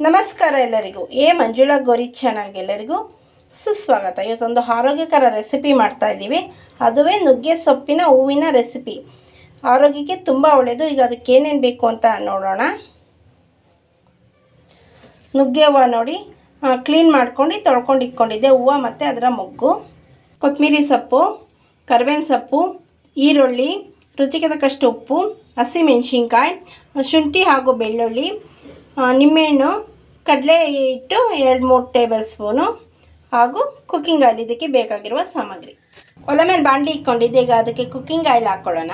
ನಮಸ್ಕಾರ ಎಲ್ಲರಿಗೂ. ಮಂಜುಳಾ ಗೌರಿ ಚಾನಲ್ಗೆ ಎಲ್ಲರಿಗೂ ಸುಸ್ವಾಗತ. ಇವತ್ತೊಂದು ಆರೋಗ್ಯಕರ ರೆಸಿಪಿ ಮಾಡ್ತಾ ಇದ್ದೀವಿ. ಅದುವೇ ನುಗ್ಗೆ ಸೊಪ್ಪಿನ ಹೂವಿನ ರೆಸಿಪಿ. ಆರೋಗ್ಯಕ್ಕೆ ತುಂಬ ಒಳ್ಳೆಯದು. ಈಗ ಅದಕ್ಕೆ ಏನೇನು ಬೇಕು ಅಂತ ನೋಡೋಣ. ನುಗ್ಗೆ ಹೂವು ನೋಡಿ ಕ್ಲೀನ್ ಮಾಡ್ಕೊಂಡು ತೊಳ್ಕೊಂಡು ಇಟ್ಕೊಂಡಿದ್ದೆ. ಹೂವು ಮತ್ತು ಅದರ ಮೊಗ್ಗು, ಕೊತ್ತಂಬರಿ ಸೊಪ್ಪು, ಕರಿಬೇವಿನ ಸೊಪ್ಪು, ಈರುಳ್ಳಿ, ರುಚಿಗೆ ತಕ್ಕಷ್ಟು ಉಪ್ಪು, ಹಸಿಮೆಣಸಿನ್ಕಾಯಿ, ಶುಂಠಿ ಹಾಗೂ ಬೆಳ್ಳುಳ್ಳಿ, ನಿಂಬೆಹಣ್ಣು, ಕಡಲೆ ಹಿಟ್ಟು 2-3 ಟೇಬಲ್ ಸ್ಪೂನು ಹಾಗೂ ಕುಕ್ಕಿಂಗ್ ಆಯಿಲ್. ಇದಕ್ಕೆ ಬೇಕಾಗಿರುವ ಸಾಮಗ್ರಿ. ಒಲೆ ಮೇಲೆ ಬಾಣಲಿ ಇಟ್ಕೊಂಡಿದ್ದೆ. ಈಗ ಅದಕ್ಕೆ ಕುಕ್ಕಿಂಗ್ ಆಯಿಲ್ ಹಾಕ್ಕೊಳ್ಳೋಣ.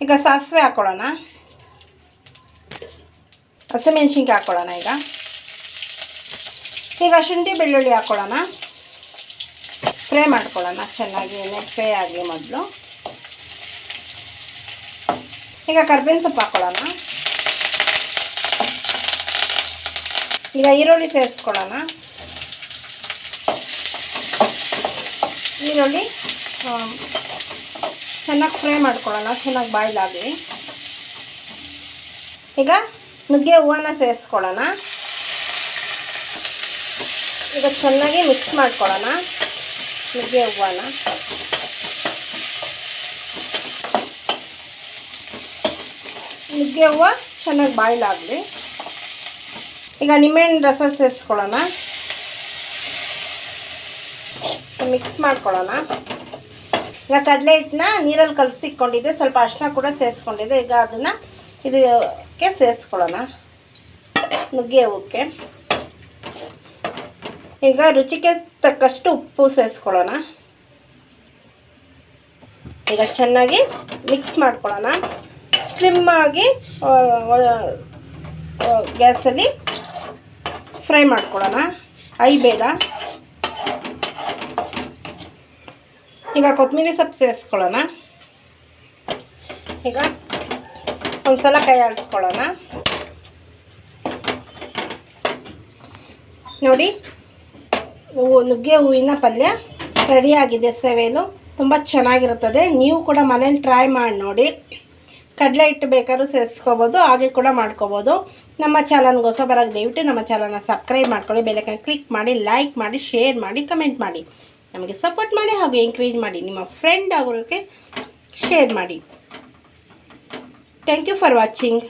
ಈಗ ಸಾಸಿವೆ ಹಾಕ್ಕೊಳ್ಳೋಣ. ಹಸಿಮೆಣಸಿನ್ಕಾಯಿ ಹಾಕ್ಕೊಳ್ಳೋಣ. ಈಗ ಶುಂಠಿ ಬೆಳ್ಳುಳ್ಳಿ ಹಾಕ್ಕೊಳ್ಳೋಣ. ಫ್ರೈ ಮಾಡ್ಕೊಳ್ಳೋಣ ಚೆನ್ನಾಗಿ. ಎಣ್ಣೆ ಫ್ರೈ ಆಗಲಿ ಮೊದಲು. ಈಗ ಕರಿಬೇವಿನ ಸೊಪ್ಪು ಹಾಕ್ಕೊಳ್ಳೋಣ. ಈಗ ಈರುಳ್ಳಿ ಸೇರಿಸ್ಕೊಳ್ಳೋಣ. ಈರುಳ್ಳಿ ಚೆನ್ನಾಗಿ ಫ್ರೈ ಮಾಡ್ಕೊಳ್ಳೋಣ, ಚೆನ್ನಾಗಿ ಬಾಯ್ಲ್ ಆಗಲಿ. ಈಗ ನುಗ್ಗೆ ಹೂವನ್ನ ಸೇರಿಸ್ಕೊಳ್ಳೋಣ. ಈಗ ಚೆನ್ನಾಗಿ ಮಿಕ್ಸ್ ಮಾಡ್ಕೊಳ್ಳೋಣ ನುಗ್ಗೆ ಹೂವನ್ನ. ನುಗ್ಗೆ ಹೂವು ಚೆನ್ನಾಗಿ ಬಾಯ್ಲ್ ಆಗಲಿ. ಈಗ ನಿಂಬೆಹಣ್ಣು ರಸ ಸೇರಿಸ್ಕೊಳ್ಳೋಣ. ಮಿಕ್ಸ್ ಮಾಡ್ಕೊಳ್ಳೋಣ. ಈಗ ಕಡಲೆ ಹಿಟ್ಟನ್ನ ನೀರಲ್ಲಿ ಕಲಸಿಟ್ಕೊಂಡಿದ್ದೆ. ಸ್ವಲ್ಪ ಅರಿಶಿನ ಕೂಡ ಸೇರಿಸ್ಕೊಂಡಿದ್ದೆ. ಈಗ ಅದನ್ನು ಇದಕ್ಕೆ ಸೇರಿಸ್ಕೊಳ್ಳೋಣ, ನುಗ್ಗೆ ಹೂಕ್ಕೆ. ಈಗ ರುಚಿಗೆ ತಕ್ಕಷ್ಟು ಉಪ್ಪು ಸೇರಿಸ್ಕೊಳ್ಳೋಣ. ಈಗ ಚೆನ್ನಾಗಿ ಮಿಕ್ಸ್ ಮಾಡ್ಕೊಳ್ಳೋಣ. ಸ್ಲಿಮ್ ಆಗಿ ಗ್ಯಾಸಲ್ಲಿ ಫ್ರೈ ಮಾಡ್ಕೊಳ್ಳೋಣ, ಬೇಡ. ಈಗ ಕೊತ್ತಂಬರಿ ಸೊಪ್ಪು ಸೇರಿಸ್ಕೊಳ್ಳೋಣ. ಈಗ ಒಂದು ಸಲ ಕೈ ಆಡಿಸ್ಕೊಳ್ಳೋಣ. ನೋಡಿ, ನುಗ್ಗೆ ಹೂವಿನ ಪಲ್ಯ ರೆಡಿಯಾಗಿದೆ. ಸವೇಲು ತುಂಬ ಚೆನ್ನಾಗಿರುತ್ತದೆ. ನೀವು ಕೂಡ ಮನೇಲಿ ಟ್ರೈ ಮಾಡಿ ನೋಡಿ. ಕಡಲೆ ಹಿಟ್ಟು ಬೇಕಾದ್ರೂ ಸೇರಿಸ್ಕೋಬೋದು, ಹಾಗೆ ಕೂಡ ಮಾಡ್ಕೋಬೋದು. ನಮ್ಮ ಚಾನಲ್ಗೆ ಹೊಸಬರಾಗಿ ದಯವಿಟ್ಟು ನಮ್ಮ ಚಾನಲ್ನ ಸಬ್ಸ್ಕ್ರೈಬ್ ಮಾಡ್ಕೊಳ್ಳಿ. ಬೆಲ್ಲೈಕನ್ ಕ್ಲಿಕ್ ಮಾಡಿ, ಲೈಕ್ ಮಾಡಿ, ಶೇರ್ ಮಾಡಿ, ಕಮೆಂಟ್ ಮಾಡಿ, ನಮಗೆ ಸಪೋರ್ಟ್ ಮಾಡಿ ಹಾಗೂ ಎಂಕರೇಜ್ ಮಾಡಿ. ನಿಮ್ಮ ಫ್ರೆಂಡ್ ಆಗೋರಿಗೆ ಶೇರ್ ಮಾಡಿ. Thank you for watching.